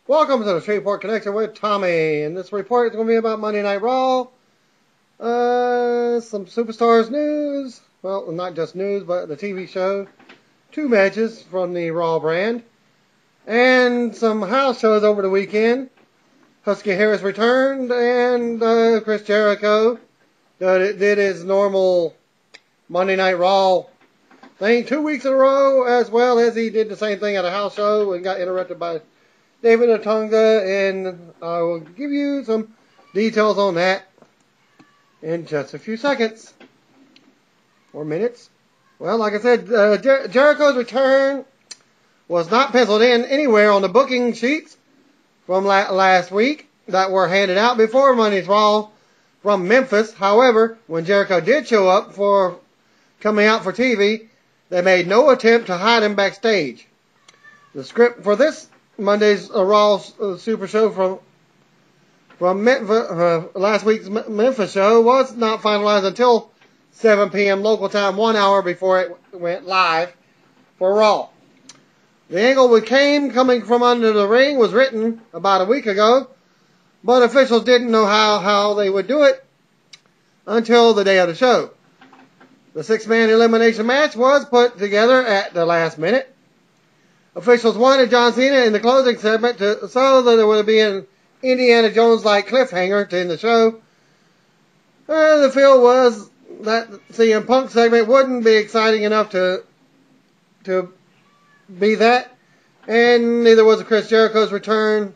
Welcome to the Shreveport Connection with Tommy, and this report is going to be about Monday Night Raw, some Superstars news, well, not just news, but the TV show, 2 matches from the Raw brand, and some house shows over the weekend. Husky Harris returned, and Chris Jericho did his normal Monday Night Raw thing 2 weeks in a row, as well as he did the same thing at a house show and got interrupted by David Otunga, and I will give you some details on that in just a few seconds or minutes. Well, like I said, Jericho's return was not penciled in anywhere on the booking sheets from last week that were handed out before Monday's Raw from Memphis. However, when Jericho did show up for coming out for TV, they made no attempt to hide him backstage. The script for this Monday's Raw Super Show from Memphis, last week's Memphis show was not finalized until 7 p.m. local time, 1 hour before it went live for Raw. The angle with Kane coming from under the ring was written about a week ago, but officials didn't know how they would do it until the day of the show. The 6-man elimination match was put together at the last minute. Officials wanted John Cena in the closing segment so that there would be an Indiana Jones-like cliffhanger to end the show. The feel was that the CM Punk segment wouldn't be exciting enough to be that, and neither was Chris Jericho's return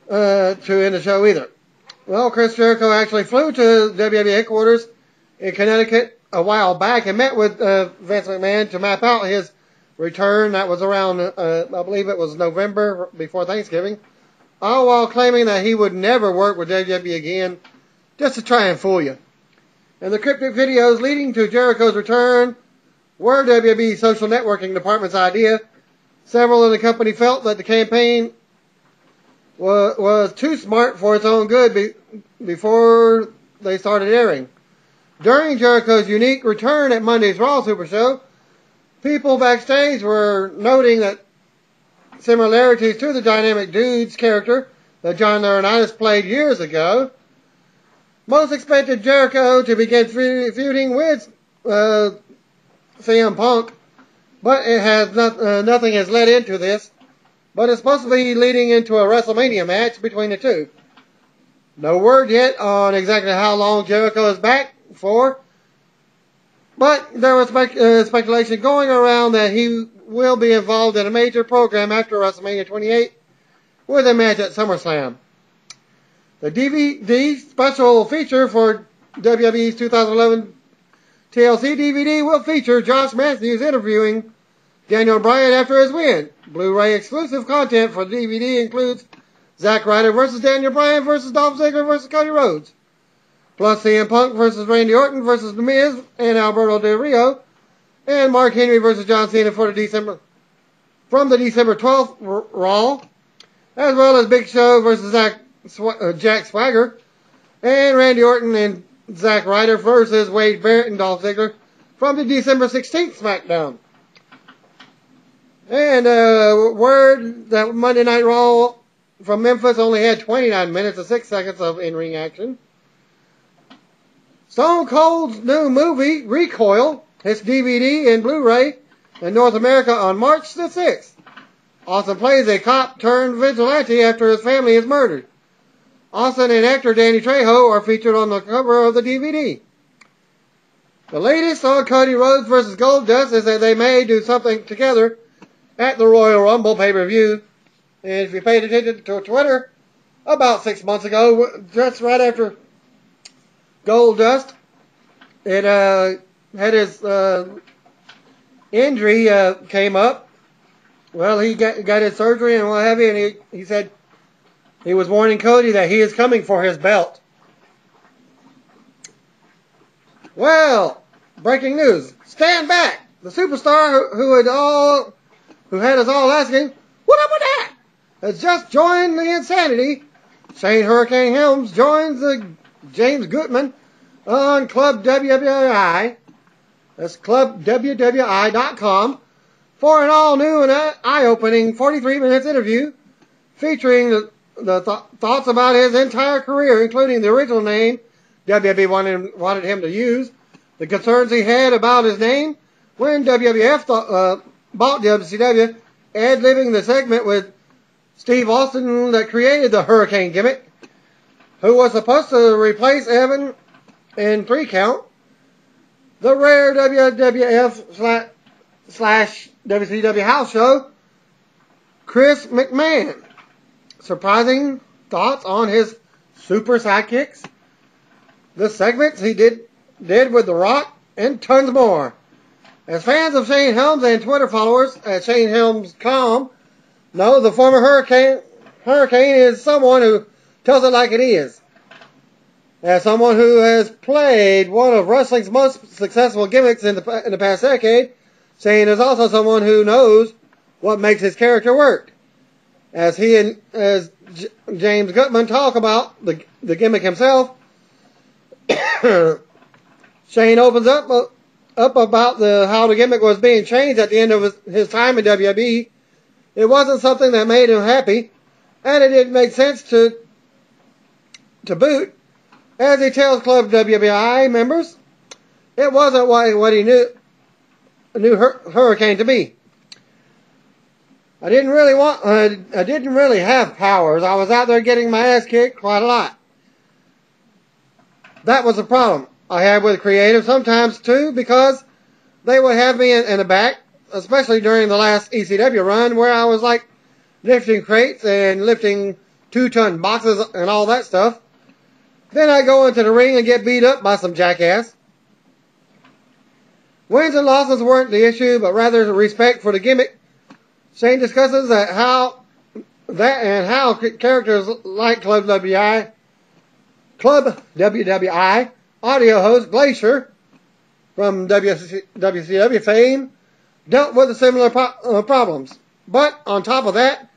to end the show either. Well, Chris Jericho actually flew to WWE headquarters in Connecticut a while back and met with Vince McMahon to map out his return. That was around, I believe it was November before Thanksgiving, all while claiming that he would never work with WWE again, just to try and fool you. And the cryptic videos leading to Jericho's return were WWE's social networking department's idea. Several in the company felt that the campaign was too smart for its own good before they started airing. During Jericho's unique return at Monday's Raw Super Show, people backstage were noting that similarities to the Dynamic Dudes character that John Laurinaitis played years ago. Most expected Jericho to begin feuding with CM Punk, but it has nothing has led into this, but it's supposed to be leading into a WrestleMania match between the two. No word yet on exactly how long Jericho is back for, but there was speculation going around that he will be involved in a major program after WrestleMania 28 with a match at SummerSlam. The DVD special feature for WWE's 2011 TLC DVD will feature Josh Matthews interviewing Daniel Bryan after his win. Blu-ray exclusive content for the DVD includes Zack Ryder versus Daniel Bryan versus Dolph Ziggler versus Cody Rhodes, plus CM Punk versus Randy Orton versus The Miz and Alberto Del Rio, and Mark Henry versus John Cena for the December 12th Raw, as well as Big Show versus Jack Swagger, and Randy Orton and Zack Ryder versus Wade Barrett and Dolph Ziggler from the December 16th SmackDown. And word that Monday Night Raw from Memphis only had 29 minutes and 6 seconds of in-ring action. Stone Cold's new movie, Recoil, hits DVD and Blu-ray in North America on March the 6th. Austin plays a cop turned vigilante after his family is murdered. Austin and actor Danny Trejo are featured on the cover of the DVD. The latest on Cody Rhodes versus Goldust is that they may do something together at the Royal Rumble pay-per-view. And if you paid attention to Twitter, about 6 months ago, just right after Goldust had his injury came up. Well, he got his surgery and what have you, and he said he was warning Cody that he is coming for his belt. Well, breaking news. Stand back. The superstar who had us all asking, what up with that? Has just joined the insanity. Shane Hurricane Helms joins James Gutman on Club WWI. That's clubwwi.com for an all-new and eye-opening 43 minutes interview featuring the thoughts about his entire career, including the original name WWE wanted him to use, the concerns he had about his name when WWF bought WCW, ad-libbing the segment with Steve Austin that created the Hurricane gimmick, who was supposed to replace Evan in 3 count, the rare WWF / WCW house show, Chris McMahon. Surprising thoughts on his super sidekicks, the segments he did with The Rock, and tons more. As fans of Shane Helms and Twitter followers at ShaneHelms.com know, the former Hurricane is someone who tells it like it is. As someone who has played one of wrestling's most successful gimmicks in the past decade, Shane is also someone who knows what makes his character work. As he and James Gutman talk about the gimmick himself, Shane opens up about how the gimmick was being changed at the end of his time in WWE. It wasn't something that made him happy, and it didn't make sense to boot. As he tells Club WWI members, it wasn't what he knew Hurricane to be. I didn't really have powers. I was out there getting my ass kicked quite a lot. That was the problem I had with creative sometimes too, because they would have me in the back, especially during the last ECW run, where I was like lifting crates and lifting 2-ton boxes and all that stuff. Then I go into the ring and get beat up by some jackass. Wins and losses weren't the issue, but rather the respect for the gimmick. Shane discusses how characters like Club WWI audio host Glacier from WCW fame dealt with the similar problems. But on top of that,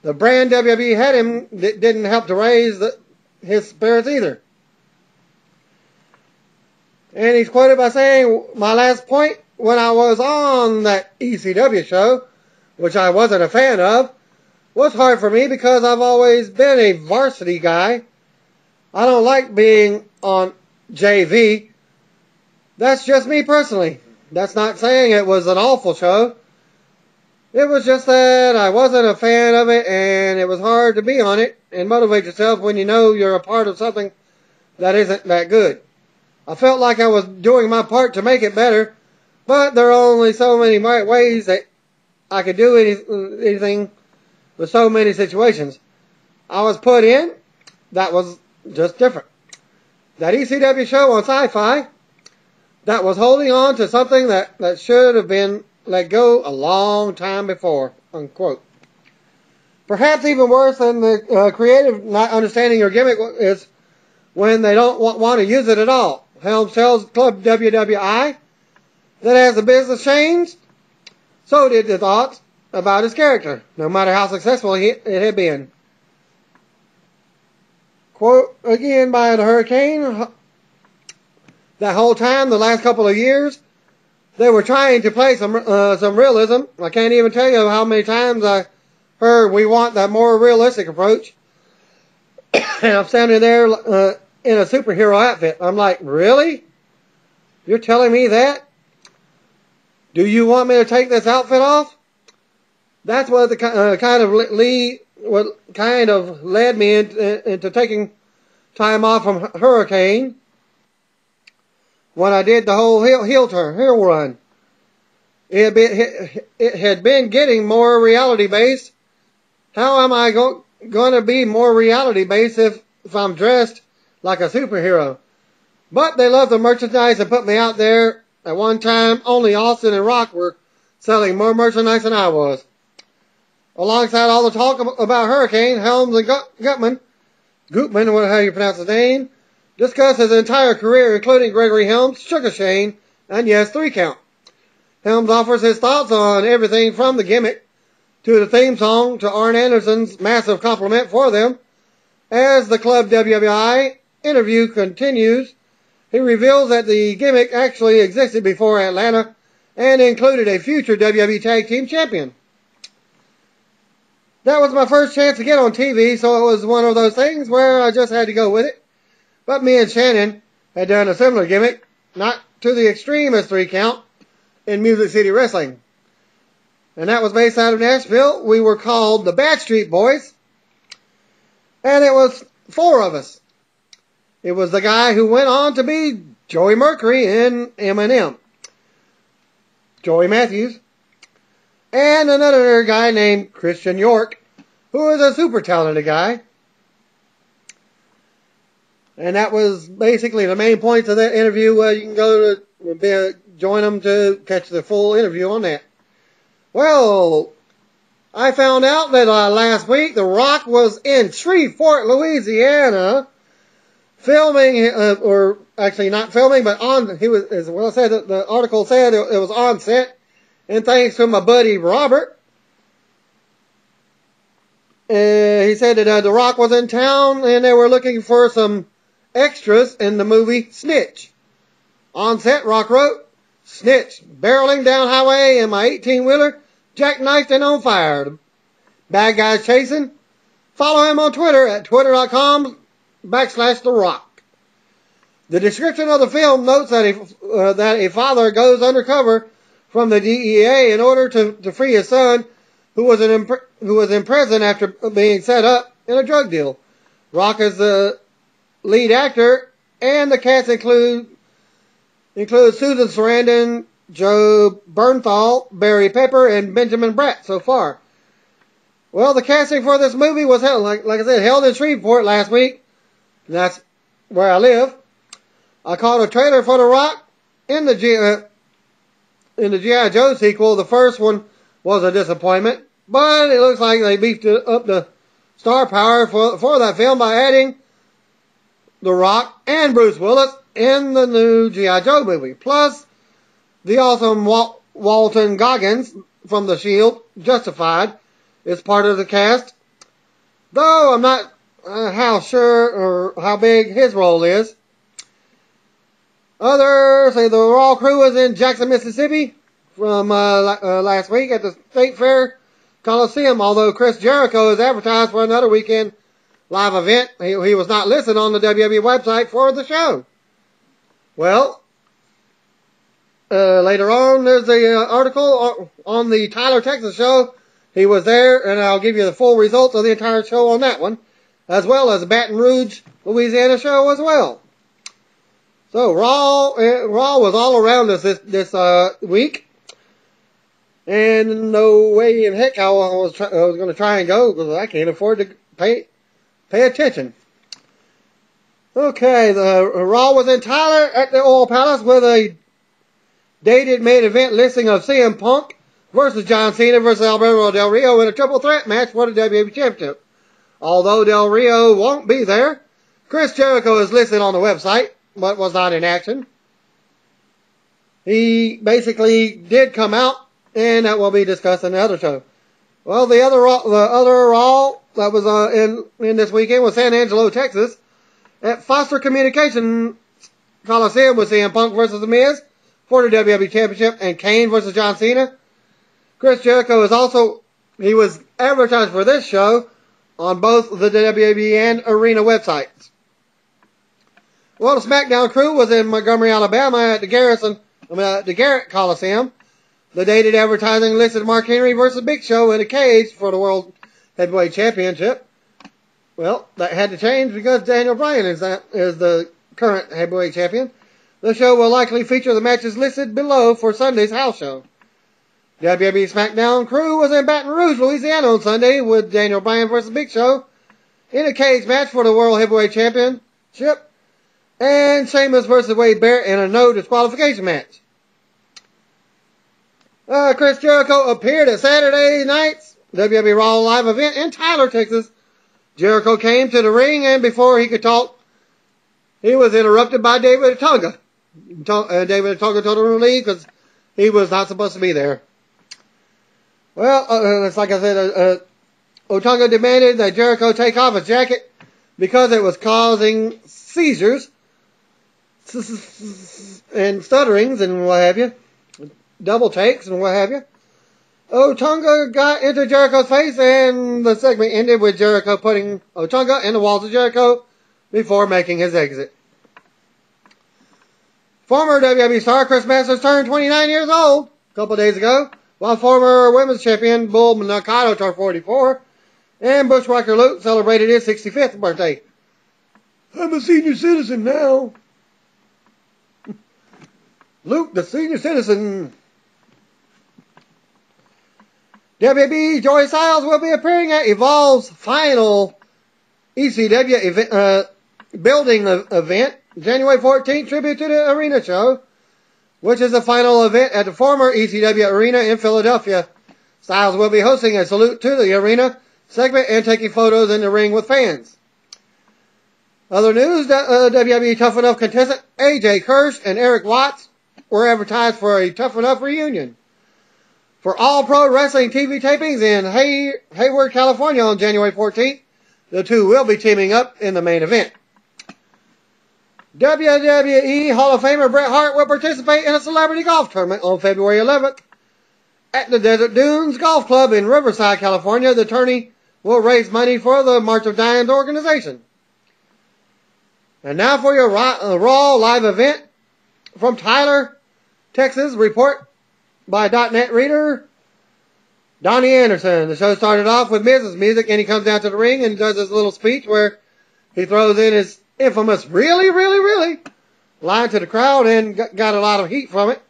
the brand WWE had him didn't help to raise his spirits either. And he's quoted by saying, "My last point, when I was on that ECW show, which I wasn't a fan of, was hard for me because I've always been a varsity guy. I don't like being on JV. That's just me personally. That's not saying it was an awful show. It was just that I wasn't a fan of it, and it was hard to be on it and motivate yourself when you know you're a part of something that isn't that good. I felt like I was doing my part to make it better, but there are only so many ways that I could do anything with so many situations I was put in. That was just different. That ECW show on Sci-Fi, that was holding on to something that should have been let go a long time before," unquote. Perhaps even worse than the creative not understanding your gimmick is when they don't want to use it at all. Helms tells Club WWI that as the business changed, so did the thoughts about his character, no matter how successful it had been. Quote again by the Hurricane, "That whole time, the last couple of years, they were trying to play some realism. I can't even tell you how many times I heard we want that more realistic approach." And I'm standing there in a superhero outfit. I'm like, really? You're telling me that? Do you want me to take this outfit off? That's what kind of led me into taking time off from Hurricane when I did the whole heel run. It had been getting more reality based. How am I going to be more reality based if I'm dressed like a superhero? But they loved the merchandise and put me out there. At one time, only Austin and Rock were selling more merchandise than I was. Alongside all the talk about Hurricane, Helms and Gutman, how you pronounce his name, discuss his entire career, including Gregory Helms, Sugar Shane, and yes, 3 count. Helms offers his thoughts on everything from the gimmick to the theme song to Arn Anderson's massive compliment for them. As the Club WWI interview continues, he reveals that the gimmick actually existed before Atlanta and included a future WWE Tag Team Champion. That was my first chance to get on TV, so it was one of those things where I just had to go with it. But me and Shannon had done a similar gimmick, not to the extreme as 3 count, in Music City Wrestling. And that was based out of Nashville. We were called the Backstreet Boys. And it was 4 of us. It was the guy who went on to be Joey Mercury in Eminem, Joey Matthews, and another guy named Christian York, who is a super talented guy. And that was basically the main points of that interview. You can go to join them to catch the full interview on that. Well, I found out that last week The Rock was in Shreveport, Louisiana, filming, or actually not filming, but he was, as well said, the article said it was on set. And thanks to my buddy Robert, he said that The Rock was in town and they were looking for some extras in the movie Snitch. On set, Rock wrote, "Snitch, barreling down highway in my 18-wheeler, jackknifed and on fire. The bad guys chasing. Follow him on Twitter at twitter.com/The Rock." The description of the film notes that a father goes undercover from the DEA in order to free his son, who was in prison after being set up in a drug deal. Rock is the lead actor, and the cast includes Susan Sarandon, Joe Bernthal, Barry Pepper, and Benjamin Bratt so far. Well, the casting for this movie was held, like I said, held in Shreveport last week. That's where I live. I caught a trailer for The Rock in the G.I. Joe sequel. The first one was a disappointment, but it looks like they beefed up the star power for that film by adding The Rock and Bruce Willis in the new G.I. Joe movie. Plus, the awesome Walton Goggins from The Shield, Justified, is part of the cast. Though I'm not how sure or how big his role is. Others say the Raw crew was in Jackson, Mississippi from last week at the State Fair Coliseum, although Chris Jericho is advertised for another weekend live event. He was not listed on the WWE website for the show. Well, later on, there's the article on the Tyler, Texas show. He was there, and I'll give you the full results of the entire show on that one, as well as the Baton Rouge, Louisiana show as well. So Raw was all around us this week, and no way in heck I was going to try and go because I can't afford to pay attention. Okay, the Raw was in Tyler at the Oil Palace with a dated main event listing of CM Punk versus John Cena versus Alberto Del Rio in a triple threat match for the WWE Championship. Although Del Rio won't be there, Chris Jericho is listed on the website, but was not in action. He basically did come out, and that will be discussed in the other show. Well, the other Raw that was in this weekend was San Angelo, Texas, at Foster Communications Coliseum with CM Punk versus The Miz for the WWE Championship, and Kane versus John Cena. Chris Jericho he was advertised for this show on both the WWE and Arena websites. Well, the SmackDown crew was in Montgomery, Alabama at the Garrett Coliseum. The dated advertising listed Mark Henry versus Big Show in a cage for the World Heavyweight Championship. Well, that had to change because Daniel Bryan is the current heavyweight champion. The show will likely feature the matches listed below for Sunday's house show. The WWE SmackDown crew was in Baton Rouge, Louisiana on Sunday with Daniel Bryan versus Big Show in a cage match for the World Heavyweight Championship, and Sheamus versus Wade Barrett in a no disqualification match. Chris Jericho appeared at Saturday night's WWE Raw live event in Tyler, Texas. Jericho came to the ring, and before he could talk, he was interrupted by David Otunga. David Otunga told him to leave because he was not supposed to be there. Well, it's like I said, Otunga demanded that Jericho take off his jacket because it was causing seizures and stutterings and what have you, double takes and what have you. Ochunga got into Jericho's face, and the segment ended with Jericho putting Ochunga in the walls of Jericho before making his exit. Former WWE star Chris Masters turned 29 years old a couple days ago, while former women's champion Bull Nakano turned 44, and Bushwhacker Luke celebrated his 65th birthday. I'm a senior citizen now. Luke, the senior citizen. WWE Joey Styles will be appearing at Evolve's final ECW event, building event, January 14th, tribute to the arena show, which is the final event at the former ECW arena in Philadelphia. Styles will be hosting a salute to the arena segment and taking photos in the ring with fans. Other news, WWE Tough Enough contestant AJ Kirsch and Eric Watts were advertised for a Tough Enough reunion. For All Pro Wrestling TV tapings in Hayward, California on January 14th, the two will be teaming up in the main event. WWE Hall of Famer Bret Hart will participate in a celebrity golf tournament on February 11th at the Desert Dunes Golf Club in Riverside, California. The tourney will raise money for the March of Dimes organization. And now for your Raw live event from Tyler, Texas. Report by .NET reader Donnie Anderson. The show started off with Miz's music, and he comes down to the ring and does his little speech where he throws in his infamous really, really, really line to the crowd and got a lot of heat from it.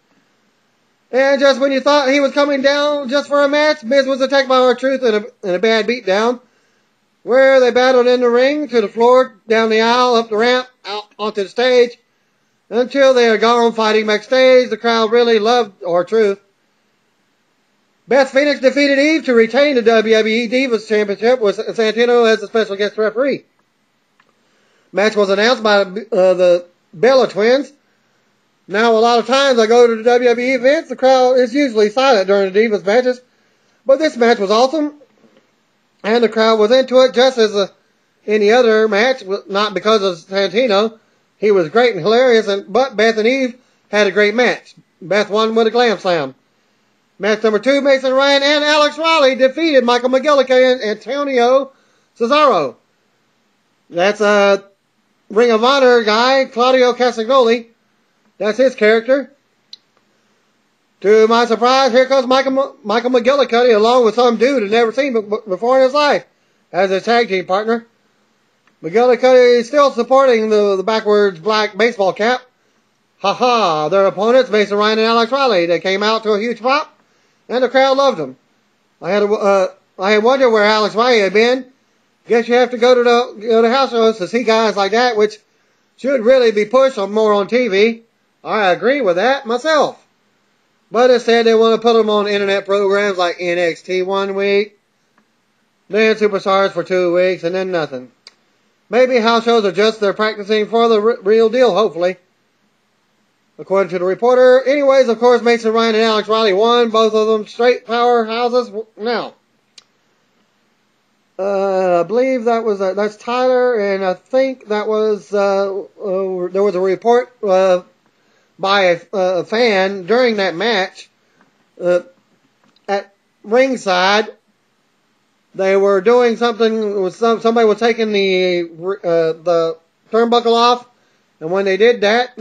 And just when you thought he was coming down just for a match, Miz was attacked by R-Truth in a bad beatdown, where they battled in the ring, to the floor, down the aisle, up the ramp, out onto the stage, until they are gone fighting backstage. The crowd really loved R-Truth. Beth Phoenix defeated Eve to retain the WWE Divas Championship with Santino as a special guest referee. Match was announced by the Bella Twins. Now, a lot of times I go to the WWE events, the crowd is usually silent during the Divas matches, but this match was awesome, and the crowd was into it just as any other match, not because of Santino. He was great and hilarious, but Beth and Eve had a great match. Beth won with a glam slam. Match number 2, Mason Ryan and Alex Riley defeated Michael McGillicuddy and Antonio Cesaro. That's a Ring of Honor guy, Claudio Castagnoli. That's his character. To my surprise, here comes Michael McGillicuddy along with some dude I'd never seen before in his life as his tag team partner. McGillicuddy is still supporting the backwards black baseball cap. Ha! Their opponents, Mason Ryan and Alex Riley, they came out to a huge pop, and the crowd loved them. I had wondered where Alex Riley had been. Guess you have to go to the house shows to see guys like that, which should really be pushed more on TV. I agree with that myself. But instead, they want to put them on internet programs like NXT 1 week, then Superstars for 2 weeks, and then nothing. Maybe house shows are just they're practicing for the real deal, hopefully. According to the reporter. Anyways, of course, Mason Ryan and Alex Riley won. Both of them straight powerhouses. Now, I believe that's Tyler, and I think that was, there was a report by a fan during that match at ringside. They were doing something with somebody was taking the turnbuckle off, and when they did that,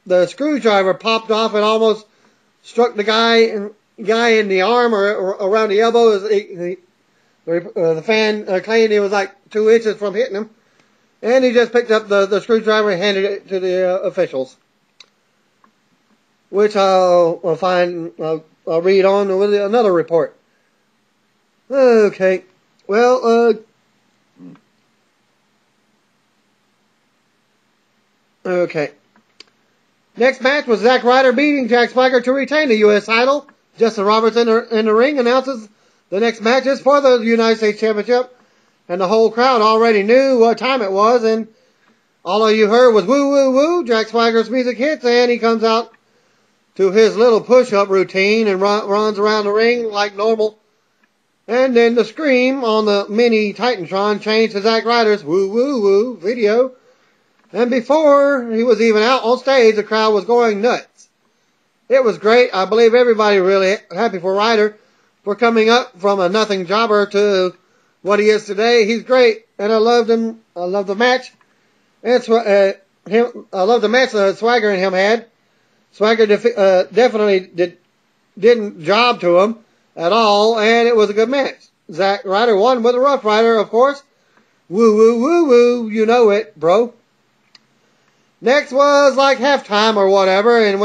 the screwdriver popped off and almost struck the guy in the arm or around the elbow. The fan claimed he was like 2 inches from hitting him, and he just picked up the screwdriver and handed it to the officials, which I'll read on with another report. Okay, well, okay. Next match was Zack Ryder beating Jack Swagger to retain the U.S. title. Justin Roberts in the ring announces the next match is for the United States Championship, and the whole crowd already knew what time it was, and all of you heard was woo, woo, woo. Jack Swagger's music hits, and he comes out to his little push-up routine and runs around the ring like normal. And then the scream on the mini Titantron changed to Zack Ryder's woo, woo, woo video. And before he was even out on stage, the crowd was going nuts. It was great. I believe everybody really happy for Ryder for coming up from a nothing jobber to what he is today. He's great, and I loved him. I love the match. And I love the match that Swagger and him had. Swagger definitely didn't job to him at all, and it was a good match. Zack Ryder won with a Rough Rider, of course. Woo, woo, woo, woo. You know it, bro. Next was like halftime or whatever, and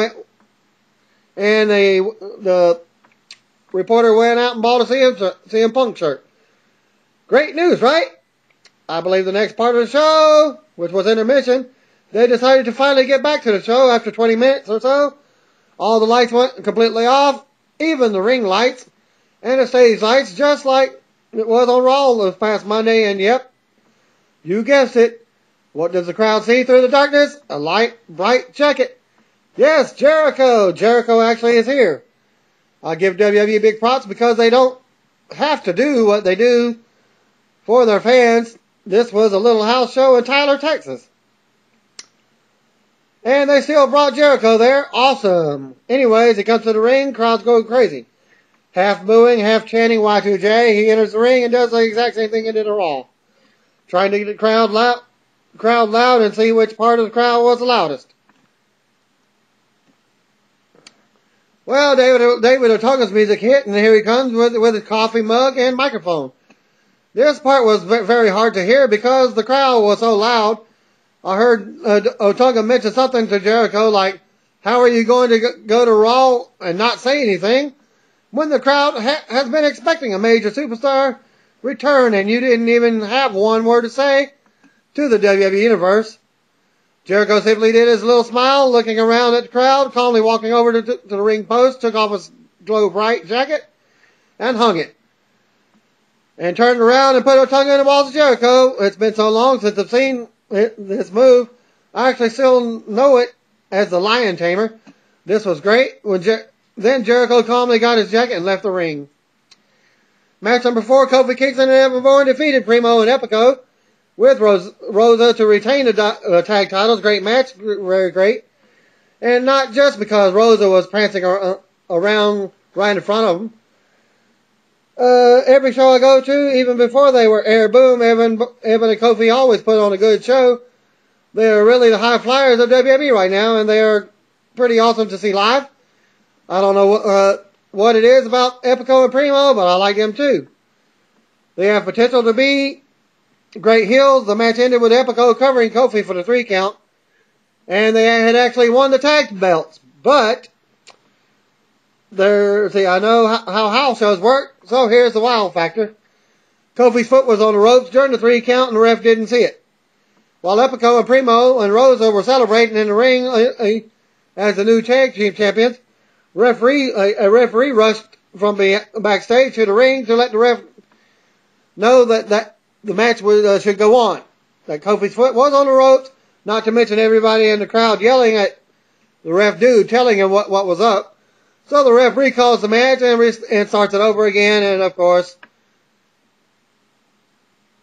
the reporter went out and bought a CM Punk shirt. Great news, right? I believe the next part of the show, which was intermission, they decided to finally get back to the show after 20 minutes or so. All the lights went completely off, even the ring lights and the stage lights, just like it was on Raw this past Monday. And yep, you guessed it. What does the crowd see through the darkness? A light, bright jacket. Yes, Jericho. Jericho actually is here. I give WWE big props because they don't have to do what they do for their fans. This was a little house show in Tyler, Texas. And they still brought Jericho there. Awesome. Anyways, he comes to the ring. Crowds go crazy. Half booing, half chanting Y2J. He enters the ring and does the exact same thing he did at Raw. Trying to get the crowd loud and see which part of the crowd was the loudest. Well, David Otunga's music hit, and here he comes with his coffee mug and microphone. This part was very hard to hear because the crowd was so loud. I heard Otunga mention something to Jericho like, how are you going to go to Raw and not say anything when the crowd has been expecting a major superstar return and you didn't even have one word to say to the WWE Universe? Jericho simply did his little smile, looking around at the crowd, calmly walking over to the ring post, took off his glow bright jacket, and hung it. And turned around and put Otunga in the balls of Jericho. It's been so long since I've seen this move. I actually still know it as the Lion Tamer. This was great. Then Jericho calmly got his jacket and left the ring. Match number 4, Kofi Kingston and Evan Bourne defeated Primo and Epico with Rosa to retain the tag titles. Great match. Very great. And not just because Rosa was prancing around right in front of them. Every show I go to, even before they were Air Boom, Evan and Kofi always put on a good show. They are really the high flyers of WWE right now, and they are pretty awesome to see live. I don't know what it is about Epico and Primo, but I like them too. They have potential to be great heels. The match ended with Epico covering Kofi for the 3 count, and they had actually won the tag belts. But I know how house shows work, so here's the wild factor. Kofi's foot was on the ropes during the 3 count, and the ref didn't see it. While Epico and Primo and Rosa were celebrating in the ring as the new tag team champions, a referee rushed from backstage to the ring to let the ref know that the match should go on. That Kofi's foot was on the ropes, not to mention everybody in the crowd yelling at the ref dude, telling him what was up. So the ref recalls the match and starts it over again, and of course,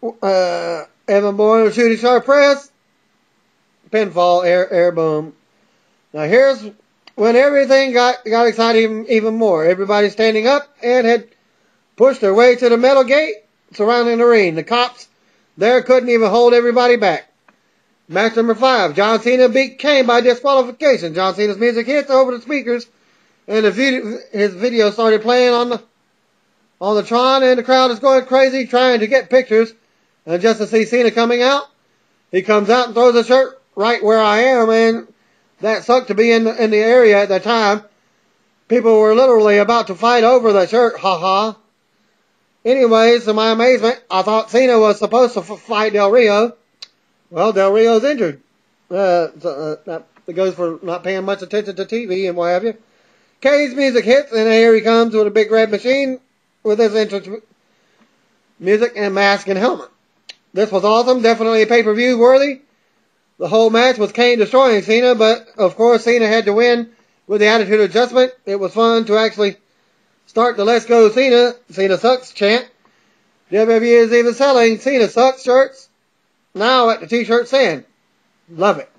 Evan Bourne with shooting star press, pinfall, air boom. Now here's when everything got exciting even more. Everybody standing up and had pushed their way to the metal gate surrounding the ring. The cops there couldn't even hold everybody back. Match number 5, John Cena beat Kane by disqualification. John Cena's music hits over the speakers, and his video started playing on the Tron, and the crowd is going crazy trying to get pictures. And just to see Cena coming out, he comes out and throws a shirt right where I am, and that sucked to be in the area at that time. People were literally about to fight over that shirt, haha. Anyways, to my amazement, I thought Cena was supposed to fight Del Rio. Well, Del Rio's injured. That goes for not paying much attention to TV and what have you. Kane's music hits, and here he comes with a big red machine with his entrance music and mask and helmet. This was awesome, definitely a pay-per-view worthy. The whole match was Kane destroying Cena, but of course Cena had to win with the attitude adjustment. It was fun to actually start the Let's Go Cena Sucks chant. WWE is even selling Cena Sucks shirts now at the t-shirt stand. Love it.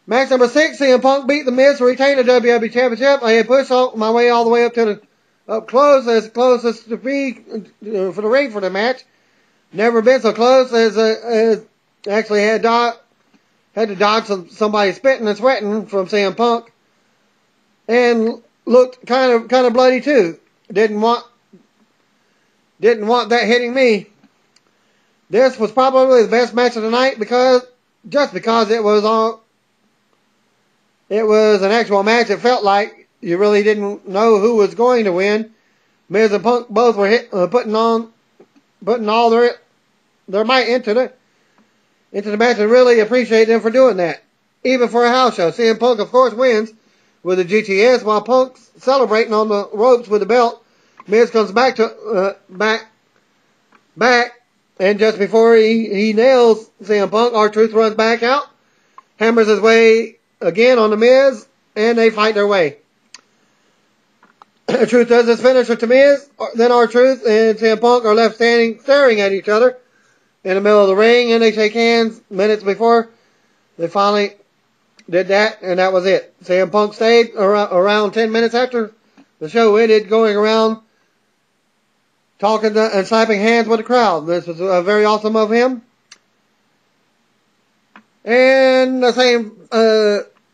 Match number 6, CM Punk beat The Miz to retain the WWE Championship. I had pushed my way all the way up to up close as to be for the ring for the match. Never been so close as actually had to dodge somebody spitting and sweating from CM Punk, and looked kind of bloody too. Didn't want that hitting me. This was probably the best match of the night because it was an actual match. It felt like you really didn't know who was going to win. Miz and Punk both were putting all their might into the match, and really appreciate them for doing that. Even for a house show. CM Punk, of course, wins with a GTS while Punk's celebrating on the ropes with the belt. Miz comes back, and just before he nails CM Punk, R-Truth runs back out, hammers his way again on the Miz, and they fight their way. Truth does his finisher to Miz, then R-Truth and CM Punk are left standing, staring at each other in the middle of the ring, and they shake hands minutes before they finally did that, and that was it. CM Punk stayed around 10 minutes after the show ended, going around talking and slapping hands with the crowd. This was very awesome of him. And the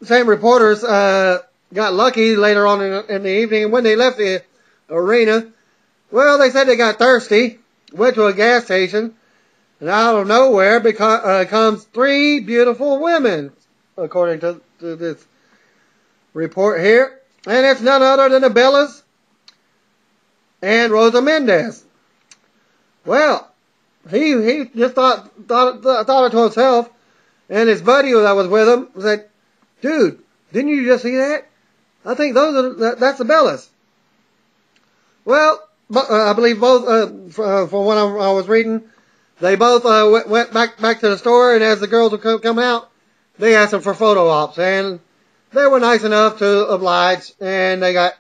same reporters got lucky later on in the evening when they left the arena. Well, they said they got thirsty, went to a gas station, and out of nowhere comes three beautiful women, according to this report here. And it's none other than the Bellas and Rosa Mendez. Well, he just thought it to himself, and his buddy that was with him said, "Dude, didn't you just see that? I think that's the Bellas." Well, I believe both, from what I was reading, they both went back to the store, and as the girls were coming out, they asked them for photo ops, and they were nice enough to oblige, and they got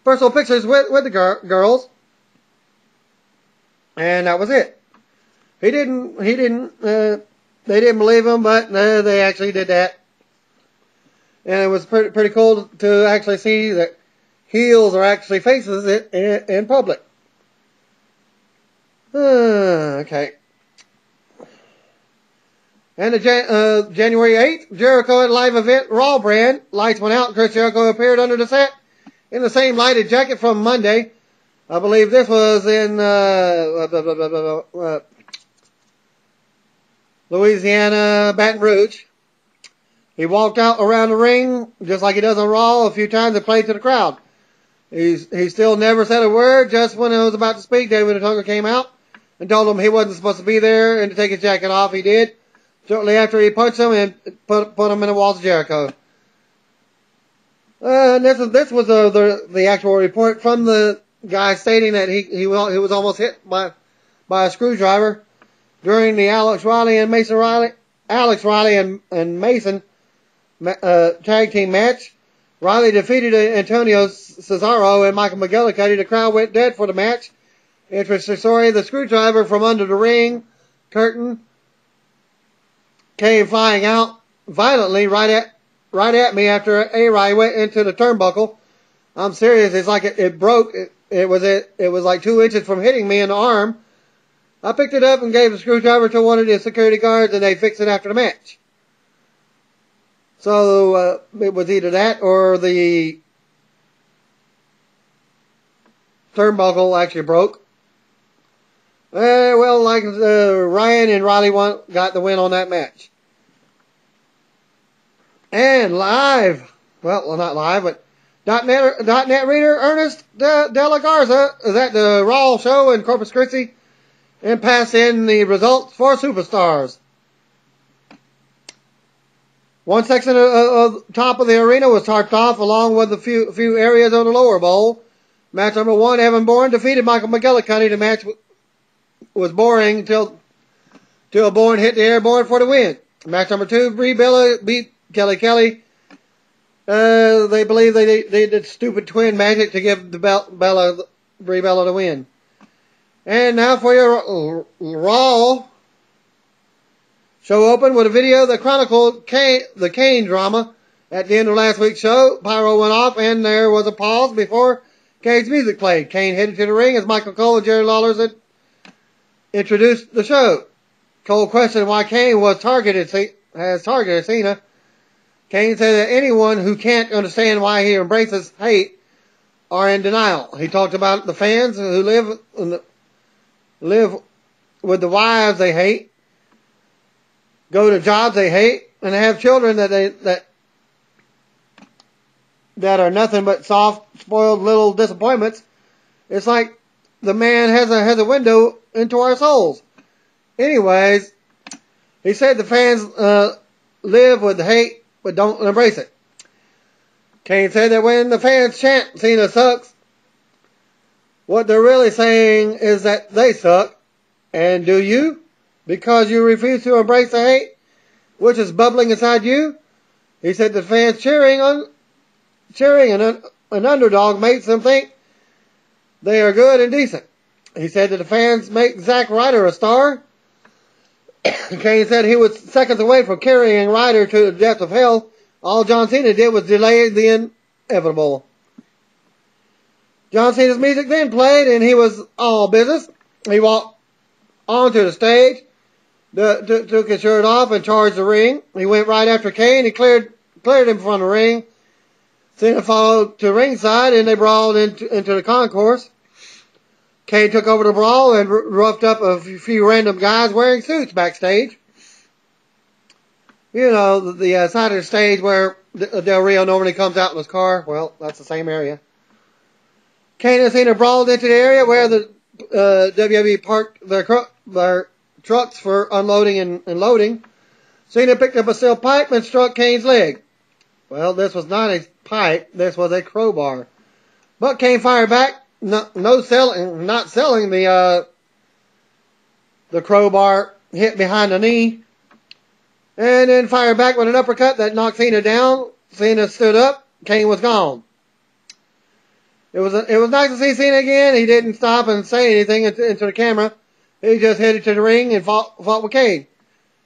personal pictures with the girls, and that was it. They didn't believe him, but they actually did that, and it was pretty cool to actually see that heels are actually faces in public. Okay. And the January 8th, Jericho at live event, Raw brand. Lights went out. Chris Jericho appeared under the set in the same lighted jacket from Monday. I believe this was in Louisiana, Baton Rouge. He walked out around the ring just like he does on Raw a few times and played to the crowd. He still never said a word. Just when I was about to speak, David Otunga came out and told him he wasn't supposed to be there and to take his jacket off. He did. Shortly after, he punched him and put him in the walls of Jericho. This was the actual report from the guy stating that he was almost hit by a screwdriver during the Alex Riley and Mason tag team match. Riley defeated Antonio Cesaro and Michael McGillicuddy. The crowd went dead for the match. Interesting story. The screwdriver from under the ring curtain came flying out violently right at me after A-Rai went into the turnbuckle. I'm serious. It's like it broke. It was like 2 inches from hitting me in the arm. I picked it up and gave the screwdriver to one of the security guards, and they fixed it after the match. So it was either that or the turnbuckle actually broke. Well, like Ryan and Riley got the win on that match. And live, well, not live, but .net reader Ernest De La Garza is at the Raw show in Corpus Christi and passed in the results for Superstars. One section of top of the arena was tarped off, along with a few areas on the lower bowl. Match number 1, Evan Bourne defeated Michael McGillicuddy. The match was boring until Bourne hit the airborne for the win. Match number 2, Brie Bella beat Kelly. They believe they did stupid twin magic to give Brie Bella the win. And now for your Raw show open with a video that chronicled the Kane drama. At the end of last week's show, Pyro went off and there was a pause before Kane's music played. Kane headed to the ring as Michael Cole and Jerry Lawler introduced the show. Cole questioned why Kane has targeted Cena. Kane said that anyone who can't understand why he embraces hate are in denial. He talked about the fans who live with the wives they hate, go to jobs they hate, and have children that are nothing but soft, spoiled little disappointments. It's like the man has a window into our souls. Anyways, he said the fans live with hate but don't embrace it. Kane said that when the fans chant Cena sucks, what they're really saying is that they suck. And do you? Because you refuse to embrace the hate which is bubbling inside you? He said the fans cheering an underdog makes them think they are good and decent. He said that the fans make Zack Ryder a star. Kane said he was seconds away from carrying Ryder to the depths of hell. All John Cena did was delay the inevitable. John Cena's music then played, and he was all business. He walked onto the stage, took his shirt off, and charged the ring. He went right after Kane. He cleared him from the ring. Cena followed to ringside, and they brawled into the concourse. Kane took over the brawl and roughed up a few random guys wearing suits backstage. You know, the side of the stage where Del Rio normally comes out in his car. Well, that's the same area. Kane and Cena brawled into the area where the WWE parked their trucks for unloading and loading. Cena picked up a steel pipe and struck Kane's leg. Well, this was not a pipe. This was a crowbar. But Kane fired back. Not selling the crowbar hit behind the knee, and then fired back with an uppercut that knocked Cena down. Cena stood up. Kane was gone. It was nice to see Cena again. He didn't stop and say anything into the camera. He just headed to the ring and fought with Kane.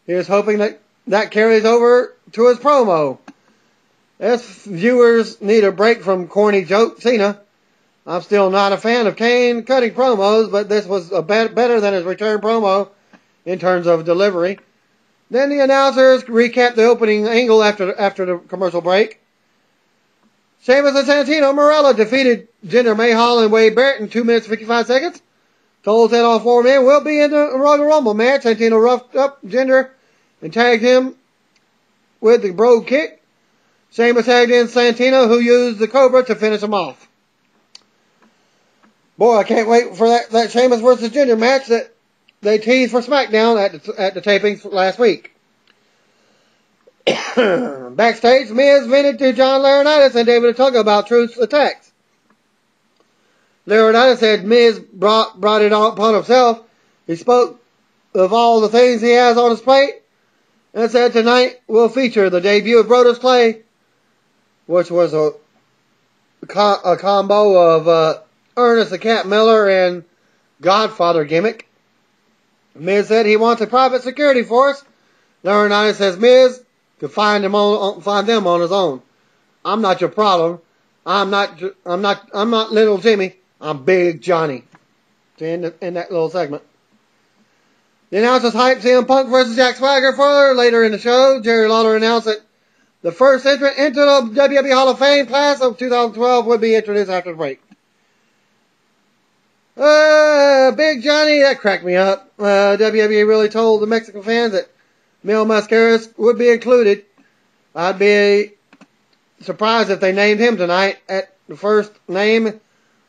He was hoping that carries over to his promo. Us viewers need a break from corny joke Cena. I'm still not a fan of Kane cutting promos, but this was better than his return promo in terms of delivery. Then the announcers recapped the opening angle after the commercial break. Sheamus and Santino Marella defeated Jinder Mahal and Wade Barrett in 2 minutes 55 seconds. Cole said all 4 men will be in the Royal Rumble match. Santino roughed up Jinder and tagged him with the Brogue Kick. Sheamus tagged in Santino, who used the Cobra to finish him off. Boy, I can't wait for that Sheamus versus Jinder match that they teased for SmackDown at the tapings last week. Backstage, Miz vented to John Laurinaitis and David Otunga about Truth's attacks. Laurinaitis said Miz brought it upon himself. He spoke of all the things he has on his plate and said tonight will feature the debut of Brodus Clay, which was a combo of Ernest the Cat Miller and Godfather gimmick. Miz said he wants a private security force. Laurinaitis says Miz could find them on his own. I'm not your problem. I'm not little Jimmy. I'm Big Johnny. In that little segment. The announcers hyped CM Punk versus Jack Swagger for later in the show. Jerry Lawler announced that the first entrant into the WWE Hall of Fame class of 2012 would be introduced after the break. Big Johnny, that cracked me up. WWE really told the Mexican fans that Mil Mascaras would be included. I'd be surprised if they named him tonight. At the first name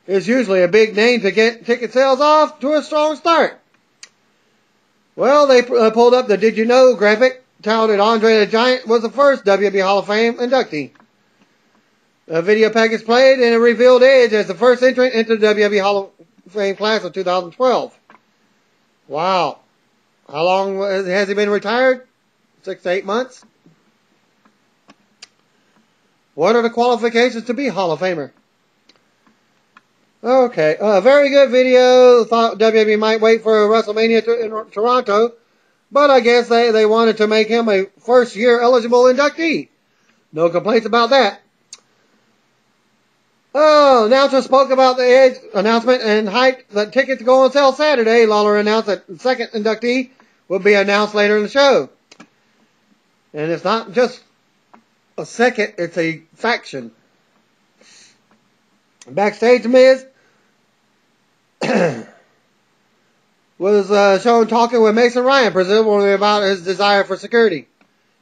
is usually a big name to get ticket sales off to a strong start. Well, they pulled up the Did You Know graphic, touted Andre the Giant was the first WWE Hall of Fame inductee. A video package played and it revealed Edge as the first entrant into the WWE Hall of Fame class of 2012. Wow. How long has he been retired? 6 to 8 months. What are the qualifications to be Hall of Famer? Okay, very good video. Thought WWE might wait for WrestleMania in Toronto, but I guess they wanted to make him a first-year eligible inductee. No complaints about that. Oh, announcer spoke about the Edge announcement and hyped that tickets go on sale Saturday. Lawler announced that the second inductee will be announced later in the show. And it's not just a second, it's a faction. Backstage, Miz was shown talking with Mason Ryan, presumably about his desire for security.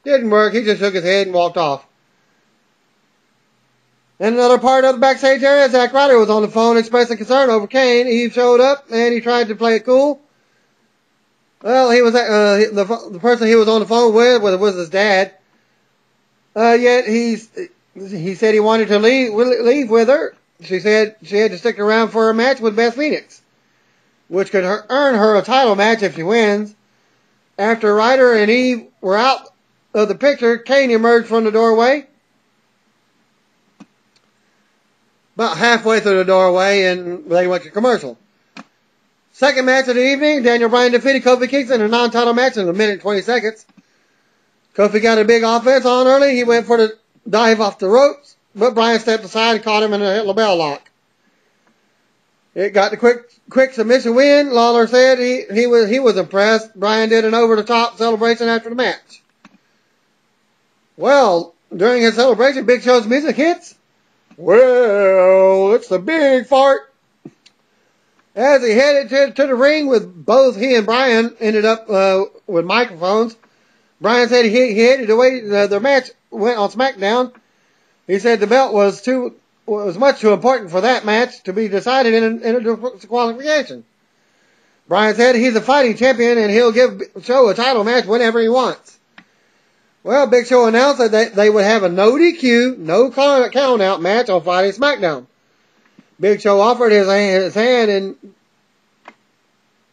Didn't work, he just shook his head and walked off. In another part of the backstage area, Zack Ryder was on the phone expressing concern over Kane. Eve showed up and he tried to play it cool. Well, he was the person he was on the phone with was his dad. Yet he said he wanted to leave with her. She said she had to stick around for a match with Beth Phoenix, which could earn her a title match if she wins. After Ryder and Eve were out of the picture, Kane emerged from the doorway. About halfway through the doorway, and they went to commercial. Second match of the evening, Daniel Bryan defeated Kofi Kingston in a non-title match in a minute and 20 seconds. Kofi got a big offense on early. He went for the dive off the ropes, but Bryan stepped aside and caught him in a label lock. It got the quick submission win. Lawler said he was impressed. Bryan did an over-the-top celebration after the match. Well, during his celebration, Big Show's music hits. Well, it's the big fart. As he headed to the ring with both he and Bryan ended up with microphones. Bryan said he hated the way the match went on SmackDown. He said the belt was much too important for that match to be decided in a disqualification. Bryan said he's a fighting champion and he'll give Show a title match whenever he wants. Well, Big Show announced that they would have a no DQ, no count out match on Friday SmackDown. Big Show offered his hand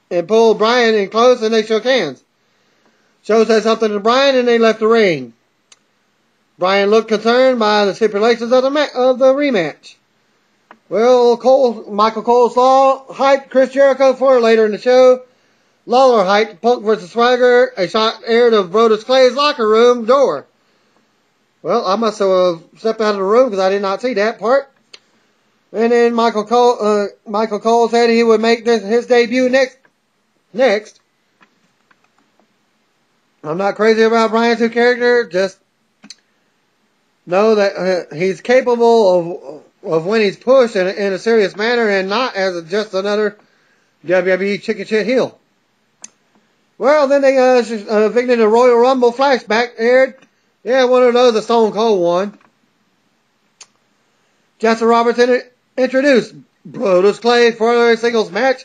and pulled Bryan in close and they shook hands. Show said something to Bryan and they left the ring. Bryan looked concerned by the stipulations of the rematch. Well, Michael Coleslaw hyped Chris Jericho for later in the show. Lawler hyped Punk vs. Swagger, a shot aired of Brodus Clay's locker room door. Well, I must have stepped out of the room because I did not see that part. And then Michael Cole said he would make his debut next. I'm not crazy about Bryan's new character, just know that he's capable of when he's pushed in a serious manner and not as just another WWE chicken shit heel. Well, then they figured the Royal Rumble flashback aired. Yeah, one of those, the Stone Cold one. Justin Roberts introduced Brodus Clay for a singles match.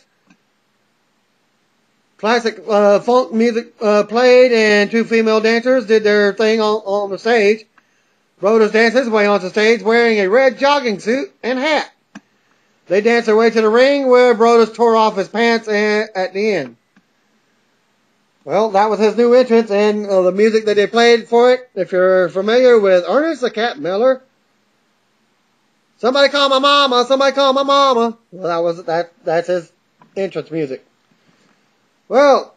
Classic funk music played and two female dancers did their thing on the stage. Brodus danced his way onto stage wearing a red jogging suit and hat. They danced their way to the ring where Brodus tore off his pants at the end. Well, that was his new entrance and the music that they played for it. If you're familiar with Ernest the Cat Miller, somebody call my mama, somebody call my mama. Well, that's his entrance music. Well,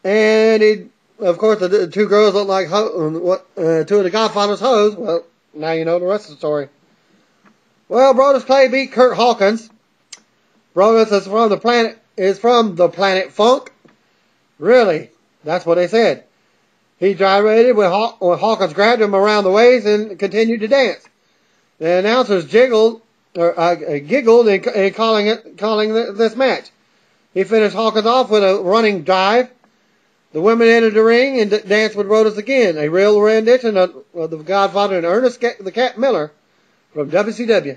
and of course, the two girls look like two of the Godfather's hoes. Well, now you know the rest of the story. Well, Brodus Clay beat Kurt Hawkins. Brodus is from the planet Funk. Really, that's what they said. He gyrated when Hawkins grabbed him around the waist and continued to dance. The announcers giggled in calling this match. He finished Hawkins off with a running dive. The women entered the ring and danced with Brodus again. A real rendition of the Godfather and Ernest the Cat Miller from WCW.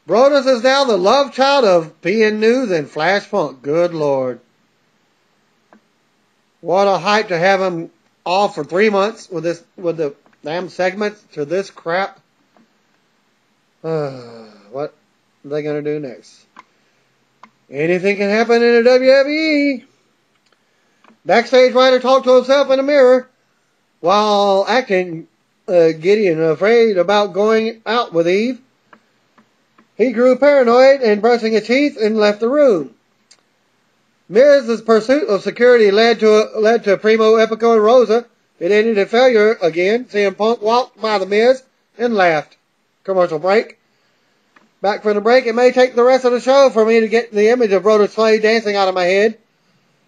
Brodus is now the love child of PN News and Flash Funk. Good Lord. What a hype to have him off for 3 months with the damn segments to this crap. What are they going to do next? Anything can happen in the WWE. Backstage Ryder talked to himself in the mirror while acting giddy and afraid about going out with Eve. He grew paranoid and brushing his teeth and left the room. Miz's pursuit of security led to Primo, Epico, and Rosa. It ended in failure again. CM Punk walked by the Miz and laughed. commercial break. Back from the break, it may take the rest of the show for me to get the image of Brodus Clay dancing out of my head.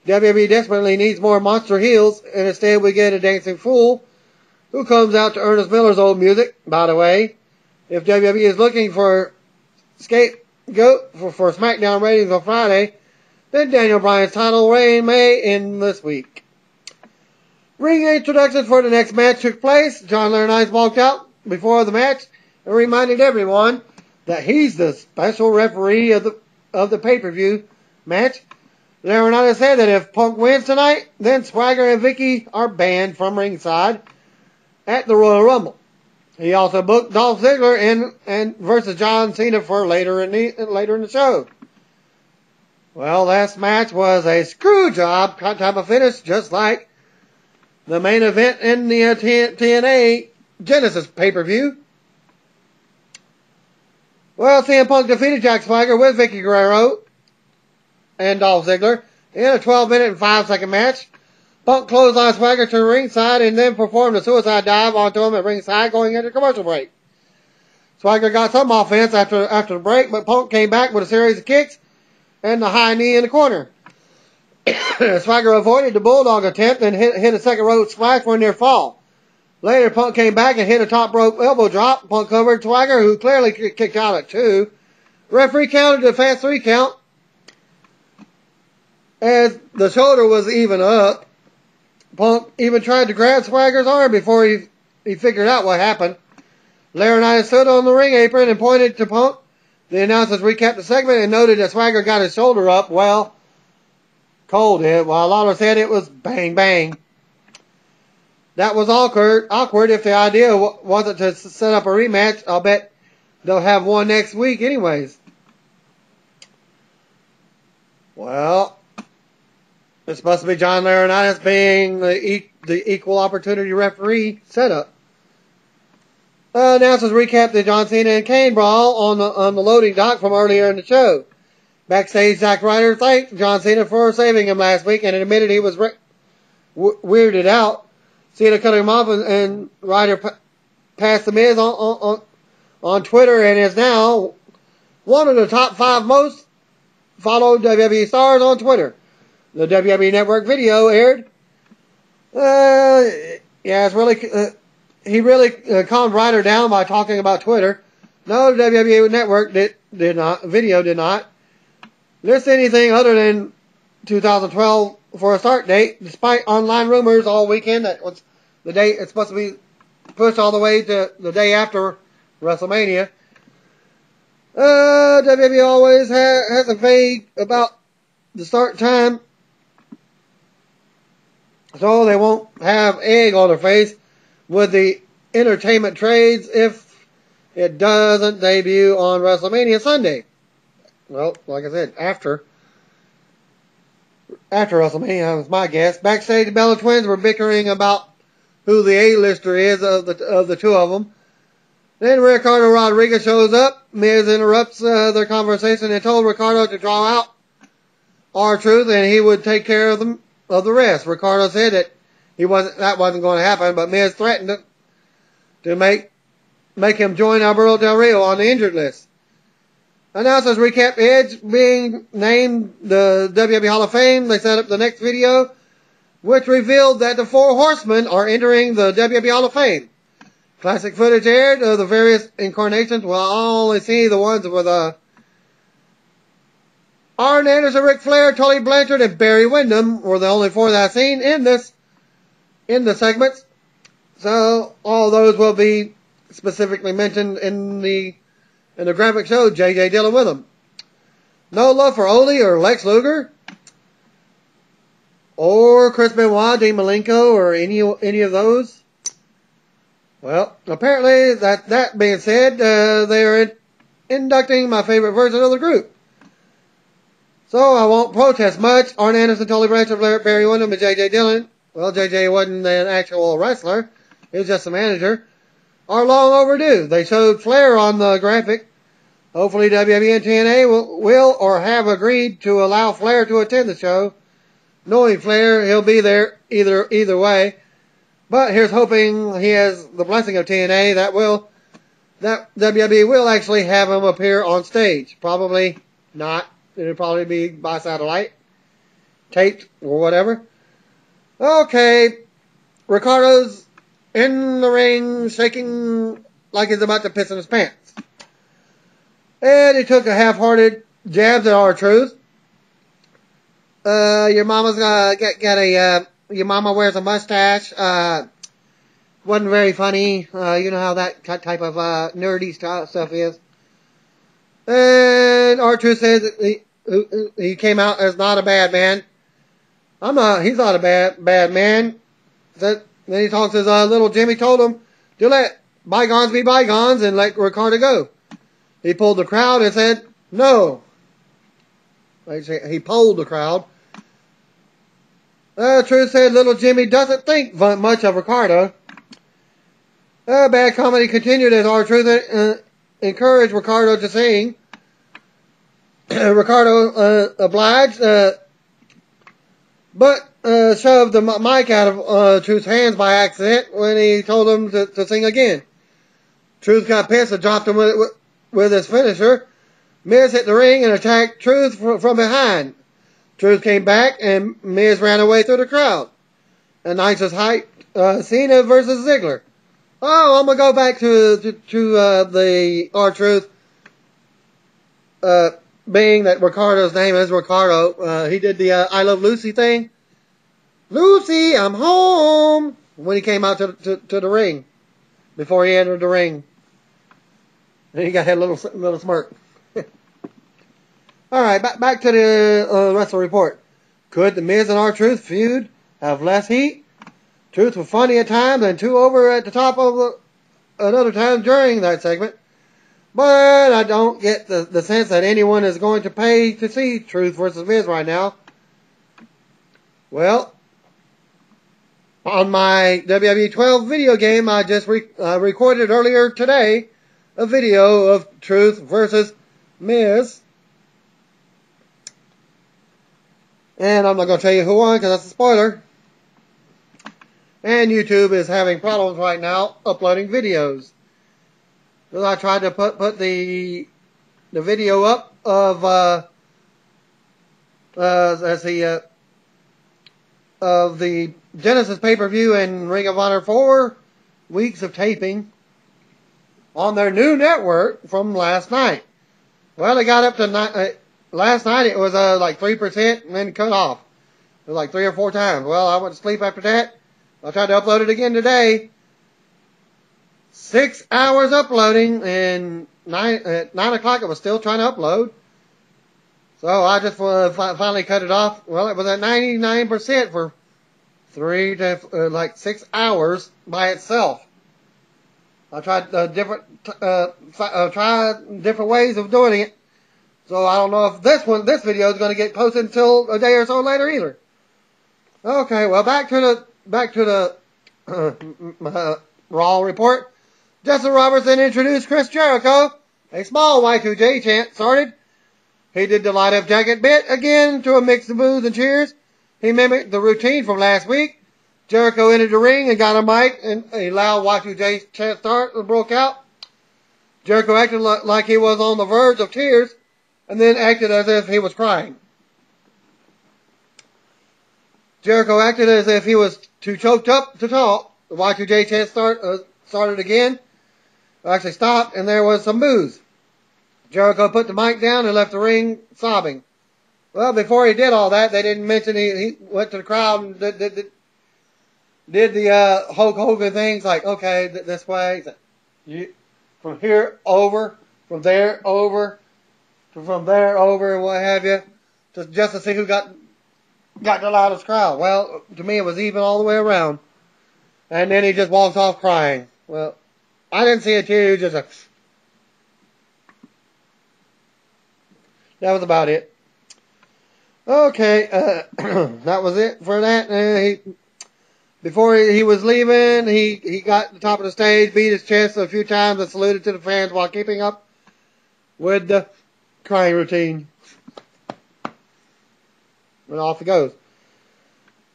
WWE desperately needs more monster heels, and instead we get a dancing fool who comes out to Ernest Miller's old music. By the way, if WWE is looking for scapegoat for SmackDown ratings on Friday, then Daniel Bryan's title reign may end this week. Ring introductions for the next match took place. John Laurinaitis walked out before the match and reminded everyone that he's the special referee of the pay-per-view match. Laurinaitis said that if Punk wins tonight, then Swagger and Vicky are banned from ringside at the Royal Rumble. He also booked Dolph Ziggler and versus John Cena for later in the show. Well, last match was a screw job type of finish, just like the main event in the TNA Genesis pay-per-view. Well, CM Punk defeated Jack Swagger with Vicky Guerrero and Dolph Ziggler in a 12-minute and 5-second match. Punk clotheslined Swagger to ringside and then performed a suicide dive onto him at ringside going into commercial break. Swagger got some offense after the break, but Punk came back with a series of kicks and the high knee in the corner. Swagger avoided the Bulldog attempt and hit a second rope splash for a near fall. Later, Punk came back and hit a top rope elbow drop. Punk covered Swagger, who clearly kicked out at 2. Referee counted a fast 3 count as the shoulder was even up. Punk even tried to grab Swagger's arm before he figured out what happened. Laurinaitis stood on the ring apron and pointed to Punk. The announcers recapped the segment and noted that Swagger got his shoulder up. Well, Cole did, while Lawler said it was bang bang. That was awkward if the idea wasn't to set up a rematch. I'll bet they'll have one next week anyways. Well, it's supposed to be John Laurinaitis being the equal opportunity referee setup. Announcers recapped the John Cena and Kane brawl on the loading dock from earlier in the show. Backstage, Zack Ryder thanked John Cena for saving him last week and admitted he was weirded out. Cena cut him off and Ryder passed The Miz on Twitter and is now one of the top 5 most followed WWE stars on Twitter. The WWE Network video aired. It's really he really calmed Ryder down by talking about Twitter. No, the WWE Network did not list anything other than 2012 for a start date, despite online rumors all weekend that was the date it's supposed to be pushed all the way to the day after WrestleMania. WWE always has a vague about the start time, so they won't have egg on their face with the entertainment trades if it doesn't debut on WrestleMania Sunday. Well, like I said, after WrestleMania, was my guess. Backstage, the Bella Twins were bickering about who the A-lister is of the two of them. Then Ricardo Rodriguez shows up. Miz interrupts their conversation and told Ricardo to draw out R-Truth and he would take care of the rest. Ricardo said that that wasn't going to happen, but Miz threatened to make him join Alberto Del Rio on the injured list. Announcers recap Edge being named the WWE Hall of Fame. They set up the next video, which revealed that the 4 Horsemen are entering the WWE Hall of Fame. Classic footage aired of the various incarnations. Well, I'll only see the ones with Arn Anderson, Ric Flair, Tully Blanchard, and Barry Windham were the only 4 that I've seen in the segments. So all those will be specifically mentioned in the graphic show. J.J. Dillon with them. No love for Ole or Lex Luger or Chris Benoit, Dean Malenko, or any of those. Well, apparently that being said, they are inducting my favorite version of the group. So I won't protest much. Arn Anderson, Tully Blanchard, Barry Windham, and J.J. Dillon. Well, J.J. wasn't an actual wrestler. He was just a manager. Are long overdue. They showed Flair on the graphic. Hopefully WWE and TNA will or have agreed to allow Flair to attend the show. Knowing Flair, he'll be there either way. But here's hoping he has the blessing of TNA that that WWE will actually have him appear on stage. Probably not. It'll probably be by satellite, taped, or whatever. Okay, Ricardo's in the ring, shaking like he's about to piss in his pants. And he took a half-hearted jabs at R-Truth. Your mama's gonna get a, your mama wears a mustache. Wasn't very funny. You know how that type of, nerdy stuff is. And R-Truth says that he came out as not a bad man. He's not a bad man. Then he talks as little Jimmy told him to let bygones be bygones and let Ricardo go. He pulled the crowd and said, no. He polled the crowd. Truth said little Jimmy doesn't think much of Ricardo. Bad comedy continued as R-Truth encouraged Ricardo to sing. Ricardo obliged, but shoved the mic out of Truth's hands by accident when he told him to sing again. Truth got pissed and dropped him with his finisher. Miz hit the ring and attacked Truth from behind. Truth came back and Miz ran away through the crowd. And nights was hyped. Cena versus Ziggler. Oh, I'm gonna go back to the R-Truth. Being that Ricardo's name is Ricardo, he did the I Love Lucy thing. Lucy, I'm home! When he came out to the ring. Before he entered the ring. And he had a little smirk. Alright, back to the Wrestle Report. Could the Miz and R-Truth feud have less heat? Truth was funny at times and too over at the top of another time during that segment. But I don't get the sense that anyone is going to pay to see Truth versus Miz right now. Well, on my WWE 12 video game, I just recorded earlier today a video of Truth versus Miz. And I'm not going to tell you who won because that's a spoiler. And YouTube is having problems right now uploading videos. So I tried to put the video up of of the Genesis pay-per-view and Ring of Honor 4 weeks of taping on their new network from last night. Well, it got up to last night. It was like 3% and then cut off. It was like 3 or 4 times. Well, I went to sleep after that. I tried to upload it again today. 6 hours uploading, and at 9 o'clock it was still trying to upload. So I just finally cut it off. Well, it was at 99% for 3 to like 6 hours by itself. I tried different ways of doing it. So I don't know if this video is going to get posted until a day or so later either. Okay, well back to the Raw report. Justin Robertson introduced Chris Jericho. A small Y2J chant started. He did the light up jacket bit again to a mix of boos and cheers. He mimicked the routine from last week. Jericho entered the ring and got a mic, and a loud Y2J chant broke out. Jericho acted like he was on the verge of tears, and then acted as if he was crying. Jericho acted as if he was too choked up to talk. The Y2J chant started again. Actually stopped, and there was some boos. Jericho put the mic down and left the ring sobbing. Well, before he did all that, they didn't mention he went to the crowd and did the Hulk Hogan things like, okay, this way, from here over, from there over, from there over, and what have you, just to see who got the loudest crowd. Well, to me, it was even all the way around. And then he just walks off crying. Well, I didn't see a tear, just a... That was about it. Okay, that was it for that. Before he was leaving, he got to the top of the stage, beat his chest a few times, and saluted to the fans while keeping up with the crying routine. And off he goes.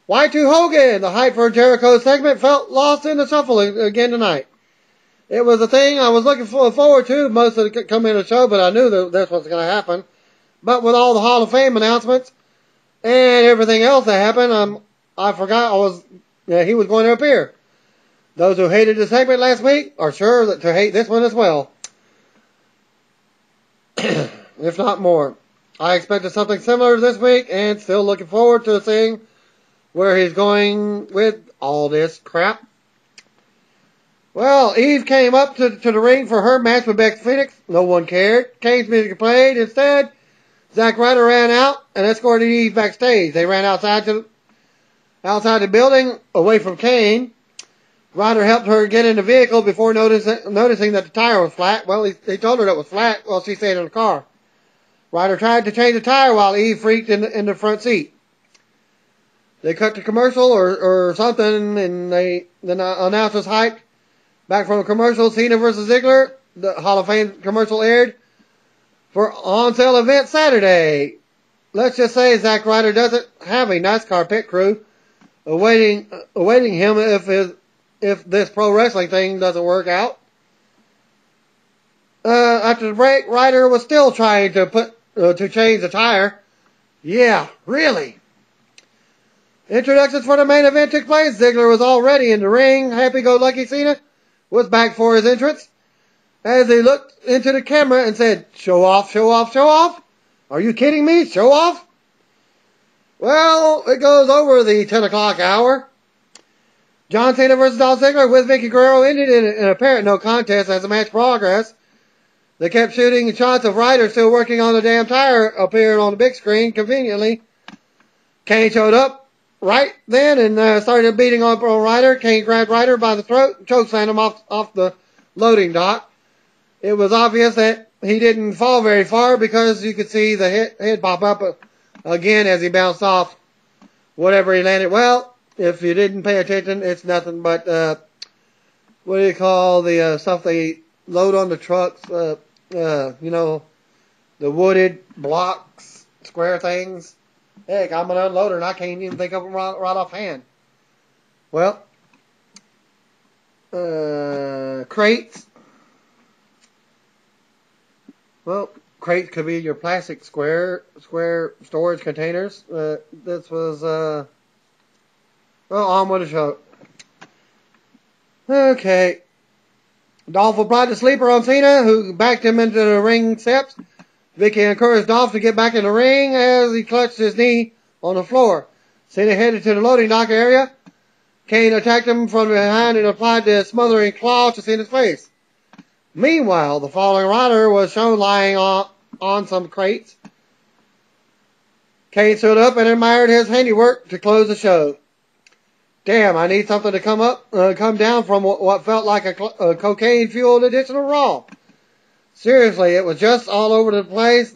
Y2 Hogan, the hype for Jericho's segment, felt lost in the shuffle again tonight. It was a thing I was looking forward to most of the coming of the show, but I knew that this was going to happen. But with all the Hall of Fame announcements and everything else that happened, I forgot he was going to appear. Those who hated the segment last week are sure to hate this one as well. If not more. I expected something similar this week and still looking forward to seeing where he's going with all this crap. Well, Eve came up to the ring for her match with Bex Phoenix. No one cared. Kane's music played. Instead, Zack Ryder ran out and escorted Eve backstage. They ran outside the building, away from Kane. Ryder helped her get in the vehicle before noticing that the tire was flat. Well, he told her that it was flat while she stayed in the car. Ryder tried to change the tire while Eve freaked in the front seat. They cut to commercial or something, and the announcers hyped. Back from a commercial, Cena versus Ziggler, the Hall of Fame commercial aired for on-sale event Saturday. Let's just say Zack Ryder doesn't have a NASCAR pit crew awaiting him if this pro wrestling thing doesn't work out. After the break, Ryder was still trying to change the tire. Yeah, really. Introductions for the main event took place. Ziggler was already in the ring. Happy-go-lucky Cena was back for his entrance as he looked into the camera and said, "Show off, show off, show off? Are you kidding me? Show off?" Well, it goes over the 10 o'clock hour. John Cena versus Dolph Ziggler with Vicky Guerrero ended in an apparent no contest as the match progressed. They kept shooting shots of Ryder still working on the damn tire appearing on the big screen conveniently. Kane showed up right then and started beating on Ryder. Kane grabbed Ryder by the throat and chokeslammed him off the loading dock. It was obvious that he didn't fall very far because you could see the head pop up again as he bounced off whatever he landed. Well, if you didn't pay attention, it's nothing but, what do you call the stuff they load on the trucks? The wooded blocks, square things. Heck, I'm an unloader and I can't even think of them right offhand. Well, crates. Well, crates could be your plastic square storage containers. This was, on with the show. Okay. Dolph applied the sleeper on Cena, who backed him into the ring steps. Vicky encouraged Dolph to get back in the ring as he clutched his knee on the floor. Cena headed to the loading dock area. Kane attacked him from behind and applied the smothering claw to Cena's face. Meanwhile, the falling Ryder was shown lying on some crates. Kane stood up and admired his handiwork to close the show. Damn, I need something to come down from what felt like a cocaine-fueled edition of Raw. Seriously, it was just all over the place.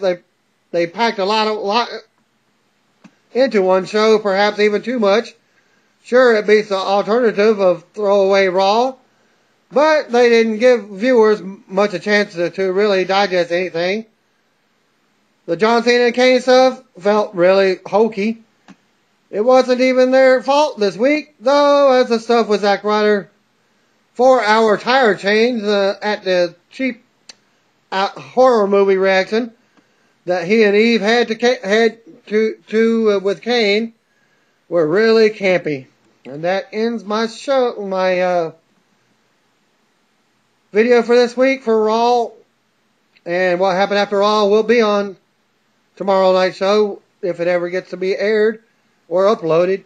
They packed a lot into one show, perhaps even too much. Sure, it beats the alternative of throwaway Raw, but they didn't give viewers much a chance to really digest anything. The John Cena and Kane stuff felt really hokey. It wasn't even their fault this week, though, as the stuff with Zack Ryder 4-hour tire change at the cheap horror movie reaction that he and Eve had to with Kane were really campy. And that ends my video for this week for Raw. And what happened after Raw will be on tomorrow night's show if it ever gets to be aired or uploaded.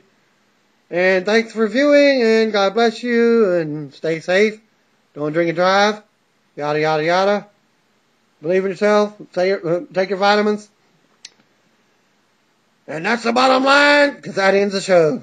And thanks for viewing, and God bless you, and stay safe. Don't drink and drive. Yada, yada, yada. Believe in yourself. Take your vitamins. And that's the bottom line, because that ends the show.